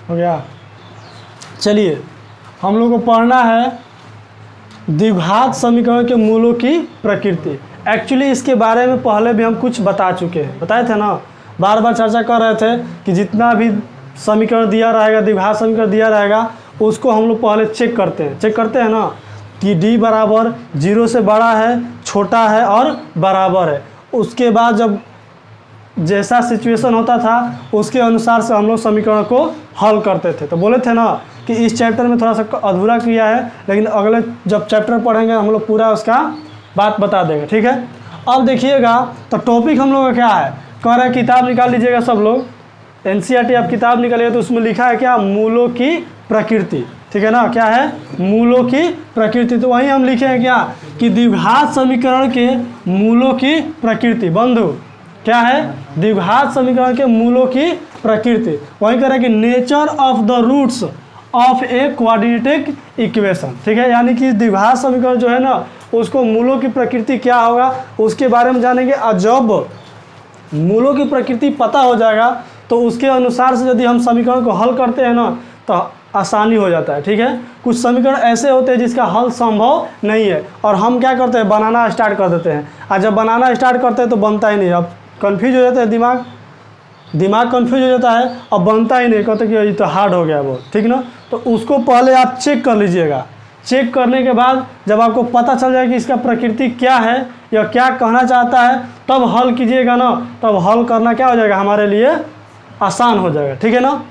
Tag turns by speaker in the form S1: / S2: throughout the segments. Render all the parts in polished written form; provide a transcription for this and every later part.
S1: हो गया। चलिए हम लोग को पढ़ना है द्विघात समीकरण के मूलों की प्रकृति। एक्चुअली इसके बारे में पहले भी हम कुछ बता चुके हैं, बताए थे ना, बार बार चर्चा कर रहे थे कि जितना भी समीकरण दिया रहेगा, द्विघात समीकरण दिया रहेगा, उसको हम लोग पहले चेक करते हैं ना कि d बराबर 0 से बड़ा है, छोटा है और बराबर है। उसके बाद जब जैसा सिचुएशन होता था उसके अनुसार से हम लोग समीकरण को हल करते थे। तो बोले थे ना कि इस चैप्टर में थोड़ा सा अधूरा किया है, लेकिन अगले जब चैप्टर पढ़ेंगे हम लोग पूरा उसका बात बता देंगे, ठीक है। अब देखिएगा तो टॉपिक हम लोग का क्या है, कह रहा है किताब निकाल लीजिएगा सब लोग, NCERT आप किताब निकालिए तो उसमें लिखा है क्या, मूलों की प्रकृति, ठीक है ना, क्या है, मूलों की प्रकृति। तो वहीं हम लिखे हैं क्या कि द्विघात समीकरण के मूलों की प्रकृति। बंधु क्या है, द्विघात समीकरण के मूलों की प्रकृति। वहीं कह रहा है कि nature of the roots of a quadratic equation, ठीक है। यानी कि द्विघात समीकरण जो है ना उसको मूलों की प्रकृति क्या होगा उसके बारे में जानेंगे। और जब मूलों की प्रकृति पता हो जाएगा तो उसके अनुसार से यदि हम समीकरण को हल करते हैं ना तो आसानी हो जाता है, ठीक है। कुछ समीकरण ऐसे होते हैं जिसका हल संभव नहीं है और हम क्या करते हैं, बनाना स्टार्ट कर देते हैं। और जब बनाना स्टार्ट करते हैं तो बनता ही नहीं, अब कन्फ्यूज हो जाता है, दिमाग कन्फ्यूज हो जाता है, अब बनता ही नहीं, कहते कि ये तो हार्ड हो गया बहुत, ठीक ना। तो उसको पहले आप चेक कर लीजिएगा। चेक करने के बाद जब आपको पता चल जाए कि इसका प्रकृति क्या है या क्या कहना चाहता है तब हल कीजिएगा ना, तब हल करना क्या हो जाएगा, हमारे लिए आसान हो जाएगा, ठीक है ना।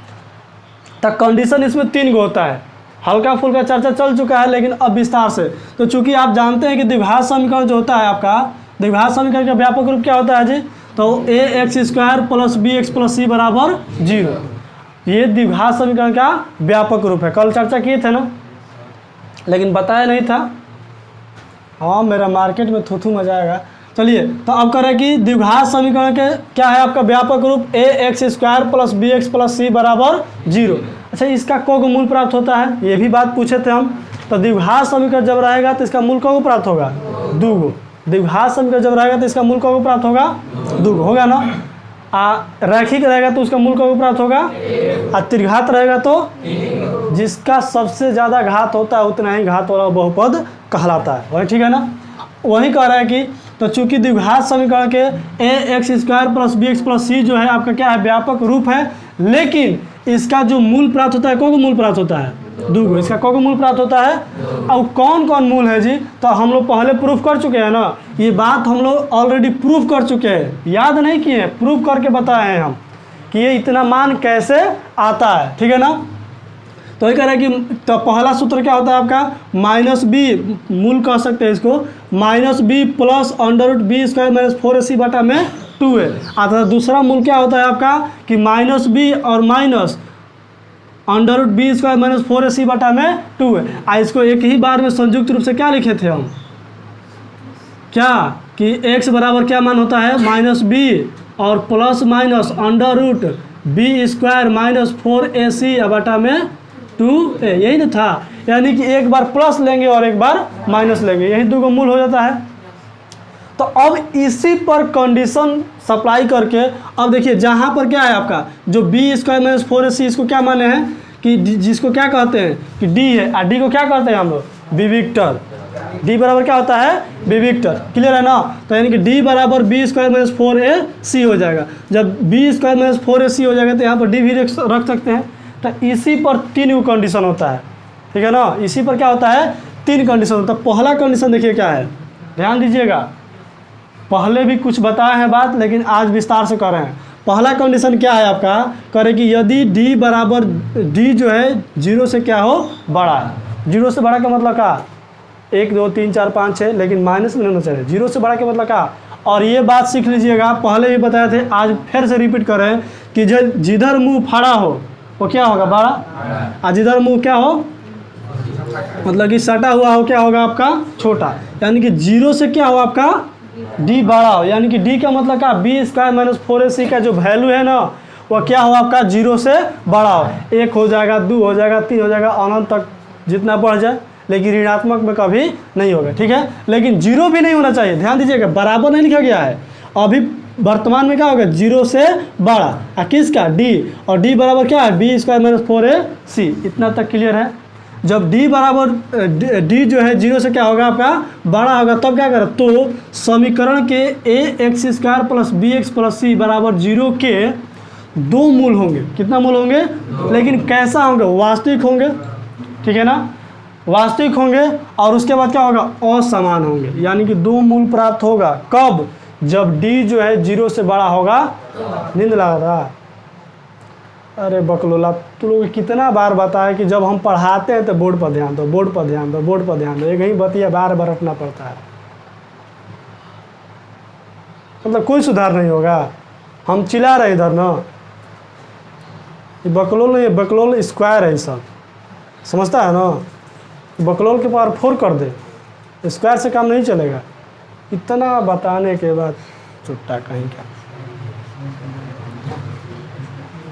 S1: तो कंडीशन इसमें 3 गो होता है, हल्का फुल्का चर्चा चल चुका है लेकिन अब विस्तार से। तो चूंकि आप जानते हैं कि द्विघात समीकरण जो होता है आपका, द्विघात समीकरण का व्यापक रूप क्या होता है जी, तो ax² + bx + c बराबर 0, ये द्विघात समीकरण का व्यापक रूप है। कल चर्चा किए थे ना, लेकिन बताया नहीं था। हाँ मेरा मार्केट में थूथू मजा आएगा। चलिए तो अब करें कि द्विघात समीकरण के क्या है आपका व्यापक रूप, ax² + bx + c बराबर 0। अच्छा इसका को मूल प्राप्त होता है, ये भी बात पूछे थे हम। तो द्विघात समीकरण जब रहेगा तो इसका मूल को प्राप्त होगा 2 द्विघात समीकरण जब रहेगा तो इसका मूल को प्राप्त होगा 2 होगा ना। रैखिक रहेगा तो उसका मूल को प्राप्त होगा, और त्रिघात रहेगा तो जिसका सबसे ज़्यादा घात होता है उतना ही घात वाला बहुपद कहलाता है, वही ठीक है ना। वही कह रहा है कि तो चूंकि द्विघात समीकरण के ax² + bx + c जो है आपका क्या है, व्यापक रूप है, लेकिन इसका जो मूल प्राप्त होता है, को मूल प्राप्त होता है 2, इसका को मूल प्राप्त होता है। अब कौन कौन मूल है जी, तो हम लोग पहले प्रूफ कर चुके हैं ना, ये बात हम लोग ऑलरेडी प्रूफ कर चुके हैं, याद नहीं किए, प्रूफ करके बताए हैं हम कि ये इतना मान कैसे आता है, ठीक है ना। तो ये कह रहा है कि तो पहला सूत्र क्या होता है आपका, -b, मूल कह सकते हैं इसको, -b + √b² - 4ac बटा में 2 है। अतः दूसरा मूल क्या होता है आपका कि -b और माइनस √b² - 4ac बटा में 2 है। इसको एक ही बार में संयुक्त रूप से क्या लिखे थे हम, क्या कि x बराबर क्या मान होता है, -b और प्लस माइनस √b² - 4ac बटा में 2a, यही ना था। यानी कि एक बार प्लस लेंगे और एक बार माइनस लेंगे, यही 2 का मूल हो जाता है। तो अब इसी पर कंडीशन सप्लाई करके अब देखिए जहाँ पर क्या है आपका जो b² - 4ac, इसको क्या माने हैं कि जिसको क्या कहते हैं कि d है, और d को क्या कहते हैं हम लोग, विविक्टर। d बराबर क्या होता है, विविक्टर, क्लियर है ना। तो यानी कि d बराबर b² - 4ac हो जाएगा। जब b² - 4ac हो जाएगा तो यहाँ पर d भी रख सकते हैं। तो इसी पर 3 कंडीशन होता है, ठीक है ना, इसी पर क्या होता है, 3 कंडीशन होता है। पहला कंडीशन देखिए क्या है, ध्यान दीजिएगा, पहले भी कुछ बताए हैं बात लेकिन आज विस्तार से कर रहे हैं। पहला कंडीशन क्या है आपका, करे कि यदि d बराबर d जो है 0 से क्या हो, बड़ा है। 0 से बड़ा का मतलब क्या, 1 2 3 4 5 6, लेकिन माइनस में होना चाहिए। 0 से बड़ा का मतलब क्या, और ये बात सीख लीजिएगा, पहले भी बताए थे, आज फिर से रिपीट कर रहे हैं कि जिधर मुँह फाड़ा हो वो क्या होगा, बड़ा, और जिधर मुँह क्या हो मतलब कि सटा हुआ हो क्या होगा आपका, छोटा। यानी कि 0 से क्या हो आपका d बड़ा हो, यानी कि d का मतलब क्या, b² - 4ac का जो वैल्यू है ना वो क्या हो आपका 0 से बड़ा हो। 1 हो जाएगा, 2 हो जाएगा, 3 हो जाएगा, अनंत तक जितना बढ़ जाए, लेकिन ऋणात्मक में कभी नहीं होगा, ठीक है। लेकिन 0 भी नहीं होना चाहिए, ध्यान दीजिएगा, बराबर नहीं लिखा गया है। अभी वर्तमान में क्या होगा, 0 से बड़ा, किसका, डी, और डी बराबर क्या है, बी स्क्वायर माइनस 4ac। इतना तक क्लियर है। जब डी बराबर डी जो है 0 से क्या होगा आपका, बड़ा होगा, तब क्या करें, तो समीकरण के ax² plus bx plus c बराबर 0 के 2 मूल होंगे। कितना मूल होंगे, लेकिन कैसा होंगे, वास्तविक होंगे, ठीक है ना, वास्तविक होंगे। और उसके बाद क्या होगा, असमान होंगे, यानी कि 2 मूल प्राप्त होगा। कब, जब d जो है 0 से बड़ा होगा। नींद लगा था, अरे बकलोला, तू लोग कितना बार बताया कि जब हम पढ़ाते हैं तो बोर्ड पर ध्यान दो, बोर्ड पर ध्यान दो, बोर्ड पर ध्यान दो, एक ही बतिया बार बार रखना पड़ता है, मतलब कोई सुधार नहीं होगा। हम चिल्ला रहे इधर ना, ये बकलोल नहीं, ये बकलोल स्क्वायर है, सब समझता है ना, बकलोल के पावर 4 कर दे, स्क्वायर से काम नहीं चलेगा। इतना बताने के बाद चुट्टा कहीं क्या,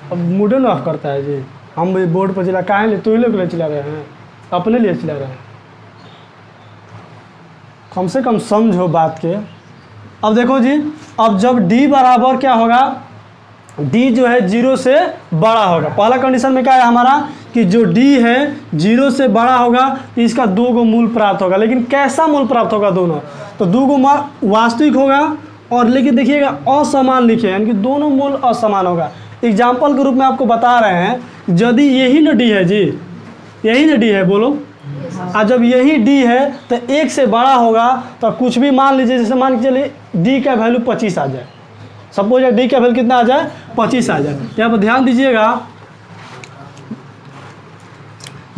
S1: अब मूडन ऑफ करता है जी। हम बोर्ड पर चिल्ला काहे लिए, तू ही लोग लिए चिल्ला रहे हैं, अपने लिए चिल्ला रहे हैं, कम से कम समझो बात के। अब देखो जी, अब जब d बराबर क्या होगा, d जो है 0 से बड़ा होगा। पहला कंडीशन में क्या है हमारा, कि जो d है 0 से बड़ा होगा तो इसका 2 गो मूल प्राप्त होगा। लेकिन कैसा मूल प्राप्त होगा, दोनों, तो 2 गो वास्तविक होगा, और लेकिन देखिएगा असमान लिखे, यानी कि दोनों मूल असमान होगा। एग्जाम्पल के रूप में आपको बता रहे हैं, यदि यही न डी है जी, यही न डी है, बोलो, और जब यही डी है तो 1 से बड़ा होगा, तो कुछ भी मान लीजिए, जैसे मान के चलिए डी का वैल्यू 25 आ जाए, सपोज डी का वैल्यू कितना आ जाए, 25 आ जाए। यहाँ पर ध्यान दीजिएगा,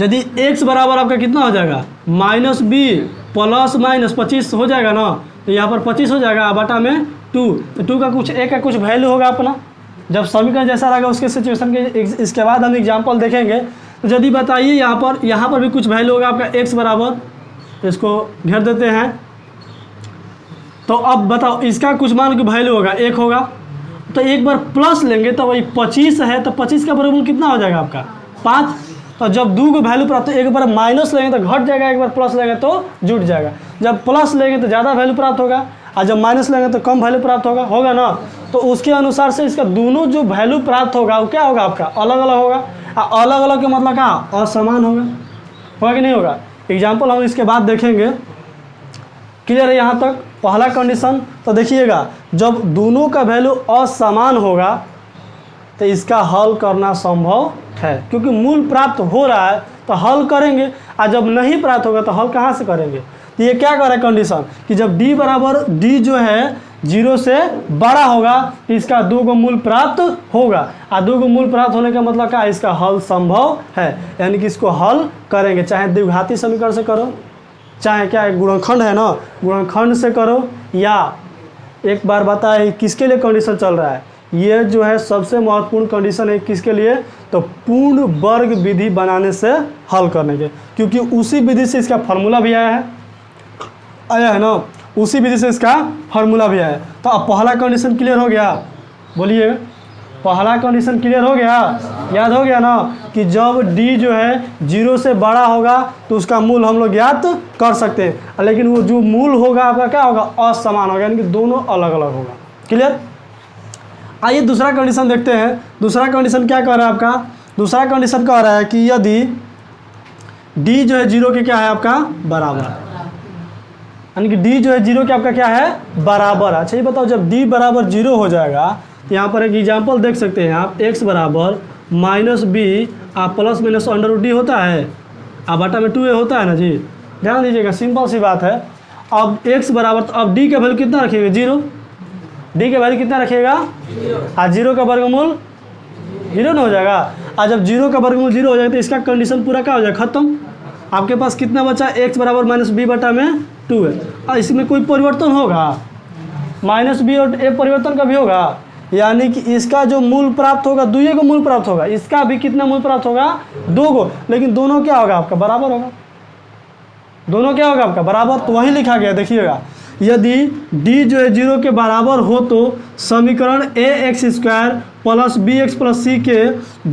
S1: यदि x बराबर आपका कितना हो जाएगा, -b प्लस माइनस 25 हो जाएगा ना, तो यहाँ पर 25 हो जाएगा, बटा में 2, तो 2 का कुछ a का कुछ वैल्यू होगा अपना। जब समीकरण जैसा रहेगा उसके सिचुएशन के इसके बाद हम एग्जाम्पल देखेंगे। तो यदि बताइए यहाँ पर भी कुछ वैल्यू होगा आपका x बराबर, इसको घेर देते हैं, तो अब बताओ इसका कुछ मान की वैल्यू होगा 1 होगा, तो एक बार प्लस लेंगे तो वही 25 है, तो 25 का वर्गमूल कितना हो जाएगा आपका, 5। तो जब 2 को वैल्यू प्राप्त, एक बार माइनस लेंगे तो घट जाएगा, एक बार प्लस लेंगे तो जुट जाएगा। जब प्लस लेंगे तो ज़्यादा वैल्यू प्राप्त होगा, और जब माइनस लेंगे तो कम वैल्यू प्राप्त होगा ना। तो उसके अनुसार से इसका दोनों जो वैल्यू प्राप्त होगा वो क्या होगा आपका, अलग अलग होगा। अलग अलग के मतलब क्या, असमान होगा कि नहीं होगा। एग्जाम्पल हम इसके बाद देखेंगे। क्लियर है यहाँ तक पहला कंडीशन। तो देखिएगा, जब दोनों का वैल्यू असमान होगा तो इसका हल करना संभव है, क्योंकि मूल प्राप्त हो रहा है तो हल करेंगे, और जब नहीं प्राप्त होगा तो हल कहाँ से करेंगे। तो ये क्या कर रहा है कंडीशन, कि जब d बराबर d जो है 0 से बड़ा होगा तो इसका 2 गो मूल प्राप्त होगा, और 2 गो मूल प्राप्त होने का मतलब क्या है, इसका हल संभव है, यानी कि इसको हल करेंगे, चाहे द्विघाती समीकरण से करो, चाहे क्या है गुणनखंड है ना, गुणनखंड से करो, या एक बार बताए किसके लिए कंडीशन चल रहा है, ये जो है सबसे महत्वपूर्ण कंडीशन है किसके लिए, तो पूर्ण वर्ग विधि बनाने से हल करने के, क्योंकि उसी विधि से इसका फार्मूला भी आया है ना, उसी विधि से इसका फार्मूला भी आया है। तो अब पहला कंडीशन क्लियर हो गया, बोलिए पहला कंडीशन क्लियर हो गया, याद हो गया ना, कि जब d जो है 0 से बड़ा होगा तो उसका मूल हम लोग ज्ञात कर सकते हैं, लेकिन वो जो मूल होगा आपका क्या होगा, असमान होगा, यानी कि दोनों अलग अलग होगा। क्लियर। आइए दूसरा कंडीशन देखते हैं। दूसरा कंडीशन क्या कह रहा है आपका, दूसरा कंडीशन कह रहा है कि यदि d जो है 0 के क्या है आपका बराबर, यानी कि d जो है 0 के आपका क्या है बराबर। अच्छा ये बताओ, जब d बराबर 0 हो जाएगा तो यहाँ पर एक एग्जाम्पल देख सकते हैं आप, x बराबर -b प्लस माइनस √d होता है, बटा में 2a होता है ना जी। ध्यान दीजिएगा, सिंपल सी बात है। अब x बराबर, तो अब d का वैल्यू कितना रखिएगा, 0, d का वैल्यू कितना रखिएगा, 0 का वर्गमूल 0 ना हो जाएगा, और जब 0 का वर्गमूल 0 हो जाएगा तो इसका कंडीशन पूरा क्या हो जाएगा, खत्म। आपके पास कितना बचा, x बराबर -b बटा में 2 है, और इसमें कोई परिवर्तन होगा, -b और a परिवर्तन का भी होगा, यानी कि इसका जो मूल प्राप्त होगा 2 को मूल प्राप्त होगा, इसका भी कितना मूल प्राप्त होगा, 2 को, लेकिन दोनों क्या होगा आपका बराबर होगा, दोनों क्या होगा आपका बराबर। तो वही लिखा गया, देखिएगा, यदि d जो है 0 के बराबर हो तो समीकरण ax² plus bx plus c के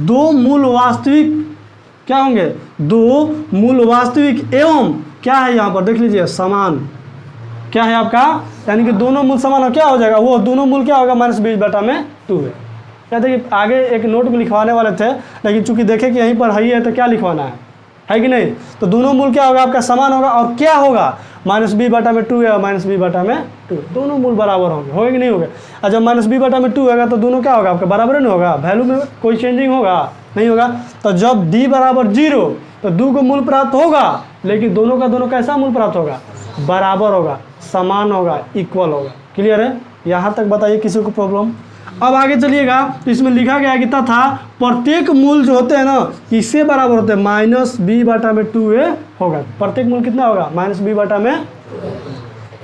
S1: 2 मूल वास्तविक क्या होंगे, 2 मूल वास्तविक एवं क्या है यहाँ पर देख लीजिए समान, क्या है आपका, यानी कि दोनों मूल समान हो, क्या हो जाएगा वो दोनों मूल क्या होगा -20/2 है। क्या देखिए आगे एक नोट में लिखवाने वाले थे, लेकिन चूंकि देखे कि यहीं पर है तो क्या लिखवाना है कि नहीं, तो दोनों मूल क्या होगा आपका समान होगा, और क्या होगा -20/2 है और -20/2, दोनों मूल बराबर होंगे कि नहीं होंगे। और जब -20/2 होगा तो दोनों क्या होगा आपका बराबर नहीं होगा, वैल्यू में कोई चेंजिंग होगा नहीं होगा। तो जब d = 0 तो 2 को मूल प्राप्त होगा, लेकिन दोनों का दोनों कैसा मूल प्राप्त होगा, बराबर होगा, समान होगा, इक्वल होगा। क्लियर है, यहाँ तक बताइए किसी को प्रॉब्लम। अब आगे चलिएगा, तो इसमें लिखा गया कि तथा प्रत्येक मूल जो होते हैं ना किससे बराबर होते हैं, -b/2a होगा। प्रत्येक मूल कितना होगा, -b/2,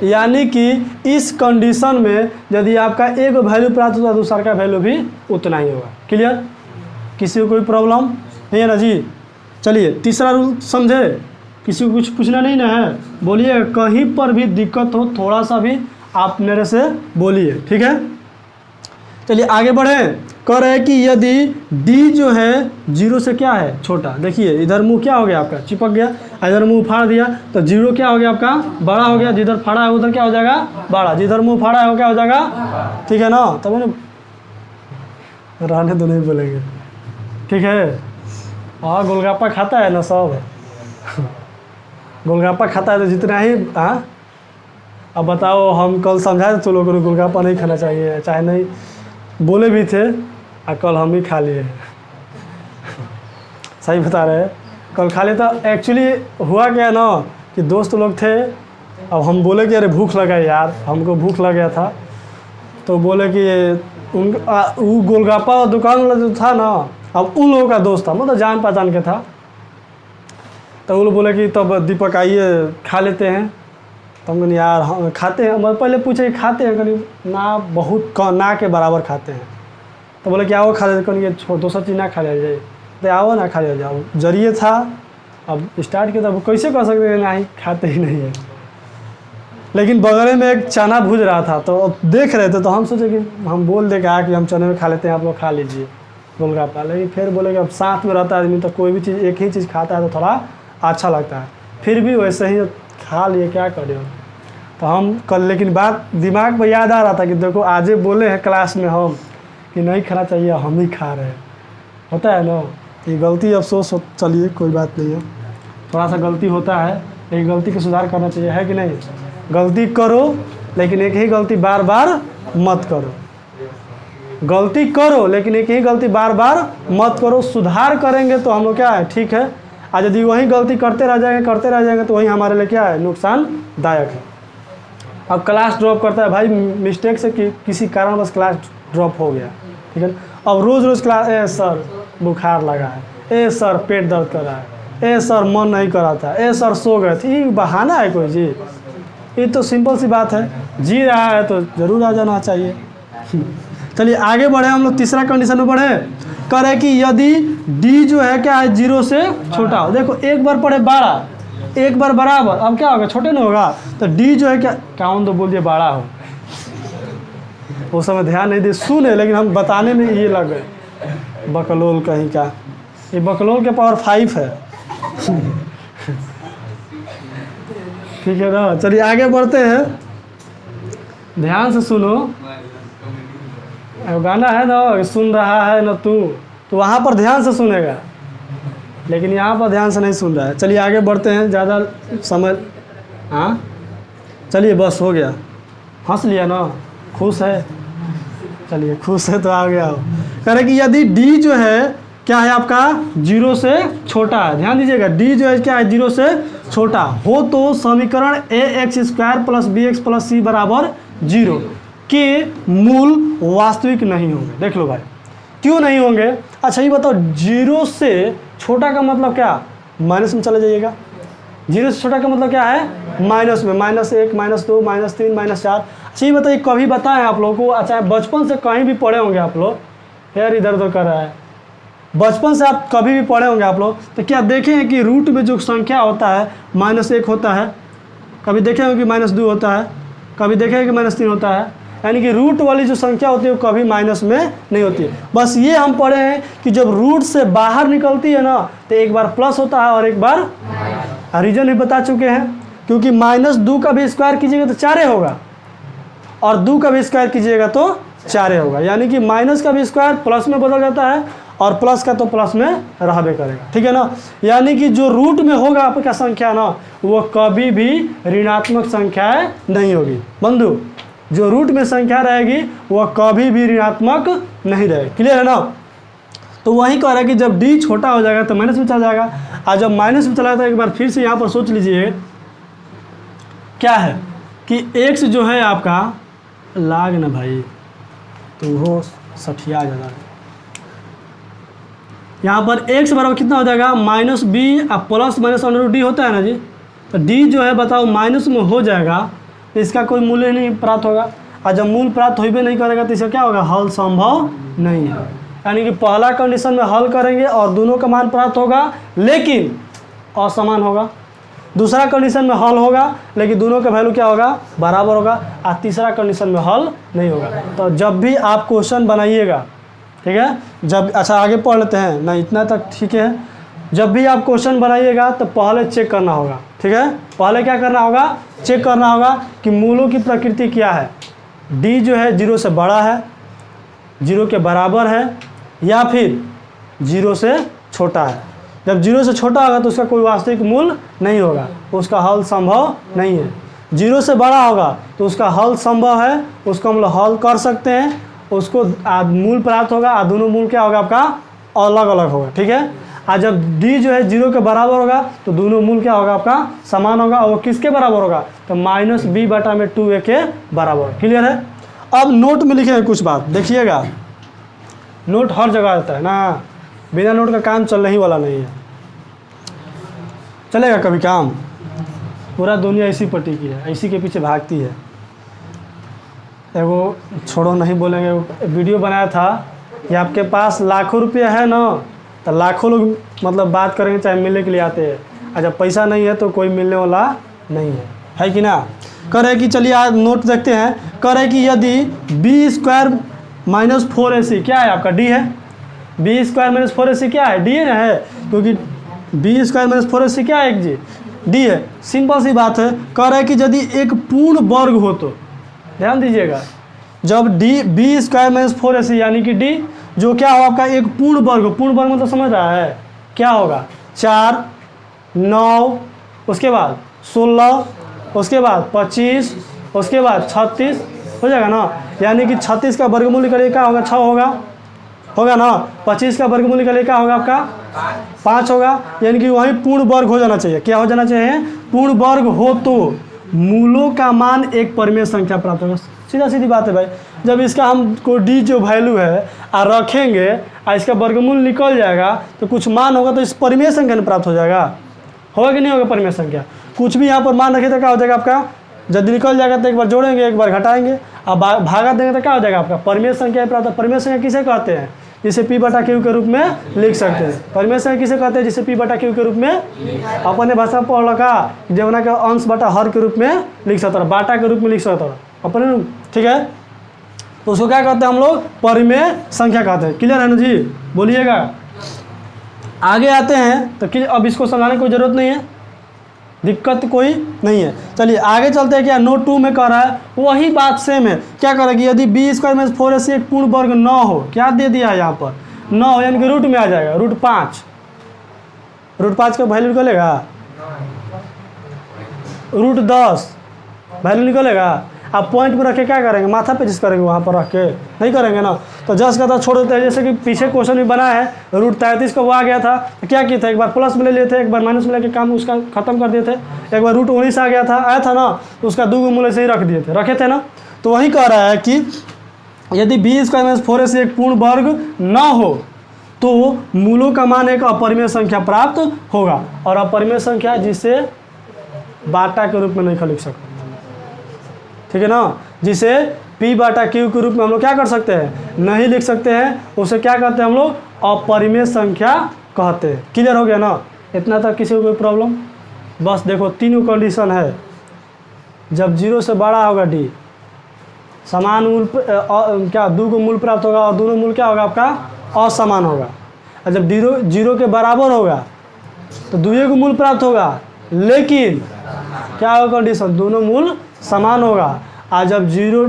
S1: यानी कि इस कंडीशन में यदि आपका एक वैल्यू प्राप्त होता है दूसरा का वैल्यू भी उतना ही होगा। क्लियर, किसी को कोई प्रॉब्लम नहीं है ना जी। चलिए तीसरा रूल समझे, किसी को कुछ पूछना नहीं ना है, बोलिए, कहीं पर भी दिक्कत हो थोड़ा सा भी आप मेरे से बोलिए, ठीक है। चलिए आगे बढ़ें, कह रहे हैं कि यदि d जो है 0 से क्या है छोटा, देखिए इधर मुंह क्या हो गया आपका चिपक गया, इधर मुंह फाड़ दिया तो 0 क्या हो गया आपका बड़ा हो गया, जिधर फाड़ा है उधर क्या हो जाएगा बड़ा, जिधर मुंह फाड़ा है वो क्या हो जाएगा, ठीक है ना। तब रहने तो नहीं बोलेंगे, ठीक है। हाँ गोलगप्पा खाता है ना सब गोलगप्पा खाता है तो जितना ही, हाँ अब बताओ, हम कल समझाए तो लोगों को गोलगप्पा नहीं खाना चाहिए, चाहे नहीं बोले भी थे, और कल हम ही खा लिए सही बता रहे हैं, कल खा लिए। तो एक्चुअली हुआ क्या ना कि दोस्त लोग थे, अब हम बोले कि अरे भूख लगा यार, हमको भूख लग गया था, तो बोले कि वो गोलगप्पा दुकान वाला जो था ना, अब उन लोगों का दोस्त था, मतलब जान पहचान के था, तो वो लोग बोले कि तब दीपक आइए खा लेते हैं। तो हम यार हम खाते हैं, मतलब पहले पूछे कि खाते हैं, कहीं ना बहुत ना के बराबर खाते हैं। तो बोले कि आओ खा लेते, कहीं छोड़ दूसरा चीज़ ना खा लिया जाए, तो आओ ना खा लिया जाओ, जरिए था। अब स्टार्ट किया तो कैसे कर सकते हैं, नहीं खाते ही नहीं है। लेकिन बगल में एक चना भूज रहा था, तो देख रहे थे, तो हम सोचे कि हम बोल दे कि हम चने में खा लेते हैं, आप लोग खा लीजिए गोलगप्पा। लेकिन फिर बोले कि अब साथ में रहता है आदमी तो कोई भी चीज़ एक ही चीज़ खाता है तो थोड़ा अच्छा लगता है, फिर भी वैसे ही खा लिए, क्या करें। तो हम कल, लेकिन बात दिमाग में याद आ रहा था कि देखो आज बोले हैं क्लास में हम कि नहीं खाना चाहिए, हम ही खा रहे हैं, होता है ना, ये गलती अफसोस हो, चलिए कोई बात नहीं है, थोड़ा सा गलती होता है, लेकिन गलती का सुधार करना चाहिए, है कि नहीं। गलती करो लेकिन एक ही गलती बार बार मत करो, गलती करो लेकिन एक ही गलती बार बार मत करो, सुधार करेंगे तो हम लोग क्या है ठीक है। आज यदि वही गलती करते रह जाएंगे तो वही हमारे लिए क्या है नुकसानदायक है। अब क्लास ड्रॉप करता है भाई मिस्टेक से किसी कारणवश क्लास ड्रॉप हो गया, ठीक है। अब रोज़ रोज़ क्लास, ए सर बुखार लगा है, ए सर पेट दर्द कर रहा है, ए सर मन नहीं कर रहा था, ए सर सो गए थे, ये बहाना है कोई जी, ये तो सिंपल सी बात है, जी रहा है तो ज़रूर आ जाना चाहिए। चलिए आगे बढ़े, हम लोग तीसरा कंडीशन में बढ़े, करे कि यदि d जो है क्या है 0 से छोटा हो। देखो एक बार पढ़े 12, एक बार बराबर, अब क्या होगा छोटे नहीं होगा, तो d जो है क्या काउन तो बोल दिए बड़ा हो, वो समय ध्यान नहीं दे सुने, लेकिन हम बताने में ये लग गए बकलोल कहीं का, ये बकलोल के पावर 5 है ठीक है ना। चलिए आगे बढ़ते हैं, ध्यान से सुनो, गाना है ना सुन रहा है ना तू, तो वहाँ पर ध्यान से सुनेगा, लेकिन यहाँ पर ध्यान से नहीं सुन रहा है। चलिए आगे बढ़ते हैं, ज़्यादा समय, हाँ चलिए बस हो गया, हंस लिया ना, खुश है, चलिए खुश है तो आ गया हो। कह रहे कि यदि d जो है क्या है आपका 0 से छोटा है, ध्यान दीजिएगा, d जो है क्या है 0 से छोटा हो तो समीकरण ax² + bx + c बराबर 0 के मूल वास्तविक नहीं होंगे। देख लो भाई क्यों नहीं होंगे। अच्छा ये बताओ 0 से छोटा का मतलब क्या, माइनस में चले जाइएगा, 0 से छोटा का मतलब क्या है माइनस में, -1 -2 -3 -4। अच्छा ये बताइए कभी बताएं आप लोगों को, अच्छा बचपन से कहीं भी पढ़े होंगे आप लोग, यार इधर उधर कर रहा है, बचपन से आप कभी भी पढ़े होंगे आप लोग, तो क्या देखें हैं कि रूट में जो संख्या होता है -1 होता है, कभी देखे होंगे कि -2 होता है, कभी देखे हैं कि -3 होता है, यानी कि रूट वाली जो संख्या होती है वो कभी माइनस में नहीं होती है। बस ये हम पढ़े हैं कि जब रूट से बाहर निकलती है ना तो एक बार प्लस होता है और एक बार रीजन भी बता चुके हैं। क्योंकि माइनस 2 का भी स्क्वायर कीजिएगा तो 4 होगा और 2 का भी स्क्वायर कीजिएगा तो 4 होगा, यानी कि माइनस का भी स्क्वायर प्लस में बदल जाता है और प्लस का तो प्लस में रहबे करेगा, ठीक है ना। यानी कि जो रूट में होगा आपका संख्या ना वो कभी भी ऋणात्मक संख्याएं नहीं होगी बंधु, जो रूट में संख्या रहेगी वह कभी भी ऋणात्मक नहीं रहेगी, क्लियर है ना। तो वही कह रहा है कि जब d छोटा हो जाएगा तो माइनस में चला जाएगा, और जब माइनस में चला जाता है एक बार फिर से यहाँ पर सोच लीजिए क्या है कि x जो है आपका लाग ना भाई तो वो सठिया जाता है, यहाँ पर x बराबर कितना हो जाएगा माइनस बी अब प्लस माइनस अंडर डी होता है ना जी, तो d जो है बताओ माइनस में हो जाएगा तो इसका कोई मूल्य नहीं प्राप्त होगा, और जब मूल प्राप्त हो भी नहीं करेगा तो इसका क्या होगा, हल संभव नहीं है। यानी कि पहला कंडीशन में हल करेंगे और दोनों का मान प्राप्त होगा लेकिन असमान होगा, दूसरा कंडीशन में हल होगा लेकिन दोनों का वैल्यू क्या होगा, बराबर होगा, और तीसरा कंडीशन में हल नहीं होगा। तो जब भी आप क्वेश्चन बनाइएगा, ठीक है, जब अच्छा आगे पढ़ लेते हैं ना, इतना तक ठीक है, जब भी आप क्वेश्चन बनाइएगा तो पहले चेक करना होगा, ठीक है, पहले क्या करना होगा, चेक करना होगा कि मूलों की प्रकृति क्या है, d जो है 0 से बड़ा है, 0 के बराबर है या फिर 0 से छोटा है। जब 0 से छोटा होगा तो उसका कोई वास्तविक मूल नहीं होगा, उसका हल संभव नहीं है। 0 से बड़ा होगा तो उसका हल संभव है, उसको हम लोग हल कर सकते हैं, उसको मूल प्राप्त होगा और दोनों मूल क्या होगा आपका अलग अलग होगा, ठीक है। और जब d जो है 0 के बराबर होगा तो दोनों मूल क्या होगा आपका समान होगा, और वो किसके बराबर होगा, तो माइनस b बटा में 2a के बराबर, क्लियर है। अब नोट में लिखेंगे कुछ बात, देखिएगा नोट हर जगह रहता है ना, बिना नोट का काम चलने ही वाला नहीं है, चलेगा कभी काम, पूरा दुनिया इसी पट्टी की है, इसी के पीछे भागती है। एगो छोड़ो नहीं बोलेंगे, वीडियो बनाया था कि आपके पास लाखों रुपये है ना तो लाखों लोग मतलब बात करेंगे चाहे मिलने के लिए आते हैं, और जब पैसा नहीं है तो कोई मिलने वाला नहीं है कि ना। कह रहे कि चलिए आज नोट देखते हैं, कह रहे कि यदि बी स्क्वायर माइनस 4ac क्या है आपका d है, बी स्क्वायर माइनस 4ac क्या है, d है ना, है, क्योंकि बी स्क्वायर माइनस 4ac क्या है एक जी d है, सिंपल सी बात है। कह रहा है कि यदि एक पूर्ण वर्ग हो तो ध्यान दीजिएगा, जब बी स्क्वायर माइनस 4ac यानी कि d जो क्या हो आपका एक पूर्ण वर्ग, पूर्ण वर्ग मतलब समझ रहा है क्या होगा, 4 9 उसके बाद 16 उसके बाद 25 उसके बाद 36 हो जाएगा ना, यानी कि 36 का वर्गमूल निकलिए क्या होगा, 6 होगा ना, 25 का वर्गमूल निकलिए क्या होगा आपका 5 होगा, यानी कि वही पूर्ण वर्ग हो जाना चाहिए। क्या हो जाना चाहिए, पूर्ण वर्ग हो तो मूलों का मान एक परिमेय संख्या प्राप्त होगा, सीधा सीधी बात है भाई। जब इसका हमको d जो वैल्यू है और रखेंगे और इसका वर्गमूल निकल जाएगा तो कुछ मान होगा तो इस परिमेय संख्या में प्राप्त हो जाएगा, होगा कि नहीं होगा परिमेय संख्या। कुछ भी यहाँ पर मान रखे तो क्या हो जाएगा आपका, जब निकल जाएगा तो एक बार जोड़ेंगे एक बार घटाएंगे, अब भागा देंगे तो क्या हो जाएगा आपका परिमेय संख्या प्राप्त। परिमेय संख्या किसे कहते हैं, जिसे p बटा q के रूप में लिख सकते हैं। परिमेय संख्या किसे कहते हैं, जिसे p बटा q के रूप में अपने भाषा में पढ़ लगा जमुना के अंश बटा हर के रूप में लिख सकता है, बाटा के रूप में लिख सकता है अपने, ठीक है। तो उसको क्या कहते हैं हम लोग, परिमेय संख्या कहते हैं, क्लियर है ना जी, बोलिएगा। आगे आते हैं तो अब इसको समझाने की कोई ज़रूरत नहीं है, दिक्कत कोई नहीं है। चलिए आगे चलते हैं, क्या नोट 2 में कह रहा है वही बात सेम है, क्या करेगी, यदि बी स्क्वायर माइनस 4ac एक पूर्ण वर्ग 9 हो, क्या दे दिया है यहाँ पर 9 यानी कि रूट में आ जाएगा, रूट 5 का वैल्यू निकलेगा, रूट 10 वैल्यू निकलेगा। आप पॉइंट पर रख के क्या करेंगे, माथा पे जिस करेंगे वहाँ पर रख के नहीं करेंगे ना, तो जस्ट का था छोड़ देते हैं। जैसे कि पीछे क्वेश्चन भी बना है, रूट 33 का वो आ गया था तो क्या किया था, एक बार प्लस में ले लिए थे, एक बार माइनस में लेके काम उसका खत्म कर दिए थे, एक बार रूट 19 आ गया था, आया था ना, तो उसका 2 मूल्य से ही रख दिए थे, रखे थे ना। तो वही कह रहा है कि यदि बी स्क्वायर माइनस 4ac एक पूर्ण वर्ग न हो तो मूलों का मान एक अपरिमेय संख्या प्राप्त होगा, और अपरिमेय संख्या जिसे बाटा के रूप में नहीं लिख सकते, ठीक है ना, जिसे p बटा q के रूप में हम लोग क्या कर सकते हैं, नहीं लिख सकते हैं, उसे क्या कहते हैं हम लोग, अपरिमेय संख्या कहते हैं। क्लियर हो गया ना, इतना तक किसी को कोई प्रॉब्लम। बस देखो तीनों कंडीशन है, जब 0 से बड़ा होगा d, समान मूल क्या 2 को मूल प्राप्त होगा और दोनों मूल क्या होगा आपका असमान होगा, और जब 0 के बराबर होगा तो 2 को मूल प्राप्त होगा लेकिन क्या होगा कंडीशन, दोनों मूल समान होगा। आज जब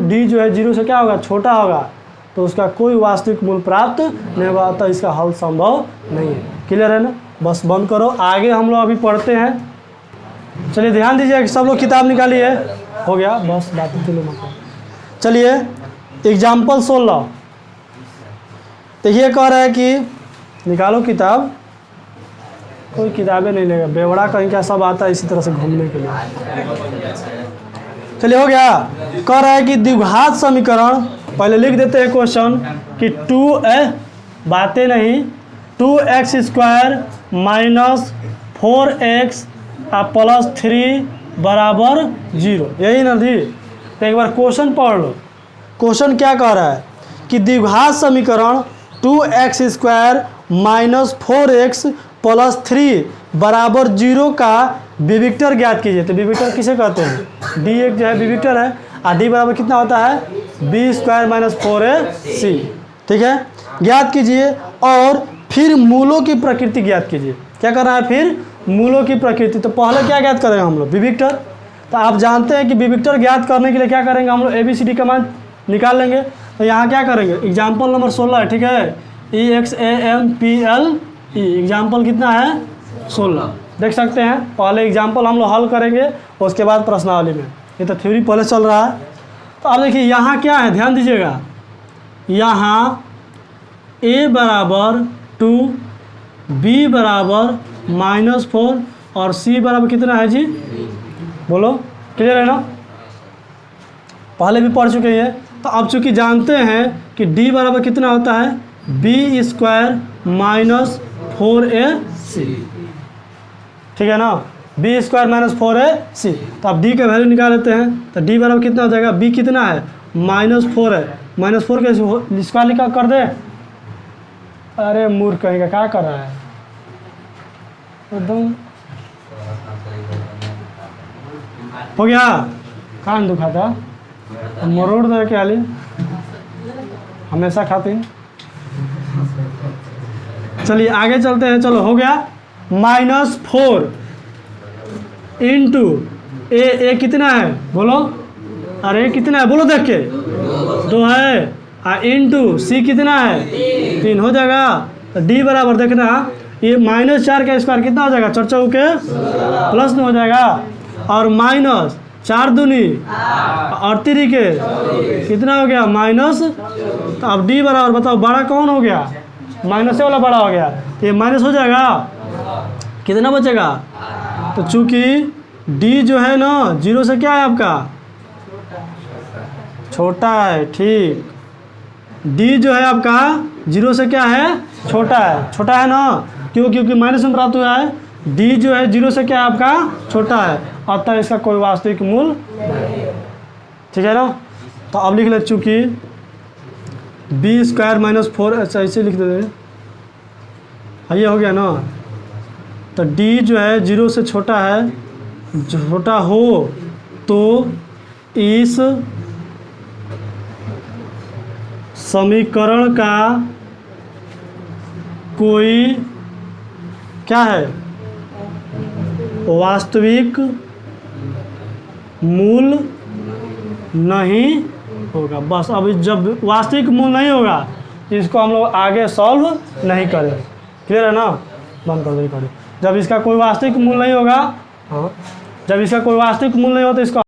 S1: डी जो है 0 से क्या होगा, छोटा होगा, तो उसका कोई वास्तविक मूल प्राप्त नहीं होगा, तो इसका हल संभव नहीं है। क्लियर है ना? बस बंद करो, आगे हम लोग अभी पढ़ते हैं। चलिए ध्यान दीजिए कि सब लोग किताब निकालिए। हो गया, बस बात चलिए एग्जाम्पल 16। तो ये कह रहा है कि निकालो किताब, कोई किताबें नहीं लेगा, बेवड़ा कहीं क्या सब आता है इसी तरह से घूमने के लिए। चलिए हो गया। कह रहा है कि द्विघात समीकरण, पहले लिख देते हैं क्वेश्चन कि 2 नहीं 2x² माइनस 4x प्लस 3 बराबर 0, यही ना थी? तो एक बार क्वेश्चन पढ़ लो। क्वेश्चन क्या कह रहा है कि द्विघात समीकरण 2x² माइनस 4x प्लस 3 बराबर 0 का विविक्टर ज्ञात कीजिए। तो विविक्टर किसे कहते हैं? डी एक जो है विविक्टर है, और डी बराबर कितना होता है, b² माइनस 4ac। ठीक है, ज्ञात कीजिए और फिर मूलों की प्रकृति ज्ञात कीजिए। क्या कर रहा है, फिर मूलों की प्रकृति। तो पहले क्या ज्ञात करेंगे हम लोग, विविक्टर। तो आप जानते हैं कि विविक्टर ज्ञात करने के लिए क्या करेंगे हम लोग, ABCD का मान निकाल लेंगे। तो यहाँ क्या करेंगे, एग्जाम्पल नंबर 16 है, ठीक है, EXAMPLE, एग्जाम्पल कितना है, 16। देख सकते हैं, पहले एग्जाम्पल हम लोग हल करेंगे, उसके बाद प्रश्नावली में। ये तो थ्योरी पहले चल रहा है। तो अब देखिए यहाँ क्या है, ध्यान दीजिएगा। यहाँ A बराबर 2, B बराबर -4 और C बराबर कितना है जी, बोलो, क्लियर है ना? पहले भी पढ़ चुके हैं। तो अब चूंकि जानते हैं कि D बराबर कितना होता है, b² माइनस 4ac, ठीक है ना, b² माइनस 4ac। तो अब D का वैल्यू निकाल लेते हैं। तो D बराबर कितना हो जाएगा, B कितना है, -4 है, -4 के स्क्वायर लिखा कर दे। अरे मूर्ख कहीं का क्या कर रहा है एकदम। हो गया, कान दुखा था, मरोड़ दे के आली हमेशा खाती। चलिए आगे चलते हैं। चलो हो गया, -4 इंटू ए कितना है, बोलो, अरे कितना है, बोलो देख के, 2 है, इंटू सी कितना है, 3 हो जाएगा। तो डी बराबर देखना, ये -4 का स्क्वायर कितना हो जाएगा, 4 चौके प्लस में हो जाएगा, और -4 दूनी और 3 के कितना हो गया, माइनस। तो अब डी बराबर बताओ बड़ा कौन हो गया, माइनस वाला बड़ा हो गया, तो ये माइनस हो जाएगा, कितना बचेगा। तो चूंकि डी जो है ना 0 से क्या है आपका, छोटा है, ठीक। डी जो है आपका 0 से क्या है, छोटा है, छोटा है ना, क्यों, क्योंकि माइनस में प्राप्त हुआ है। डी जो है 0 से क्या है आपका, छोटा है, अतः इसका कोई वास्तविक मूल, ठीक है ना। तो अब लिख ले, चूंकि b² माइनस 4, अच्छा ऐसे लिख देते, ये हो गया ना। तो d जो है 0 से छोटा है, छोटा हो तो इस समीकरण का कोई क्या है, वास्तविक मूल नहीं होगा। बस अब जब वास्तविक मूल नहीं होगा तो इसको हम लोग आगे सॉल्व नहीं करेंगे। क्लियर है ना, बंद कर दो। जब इसका कोई वास्तविक मूल नहीं होगा, हाँ, जब इसका कोई वास्तविक मूल नहीं होता इसको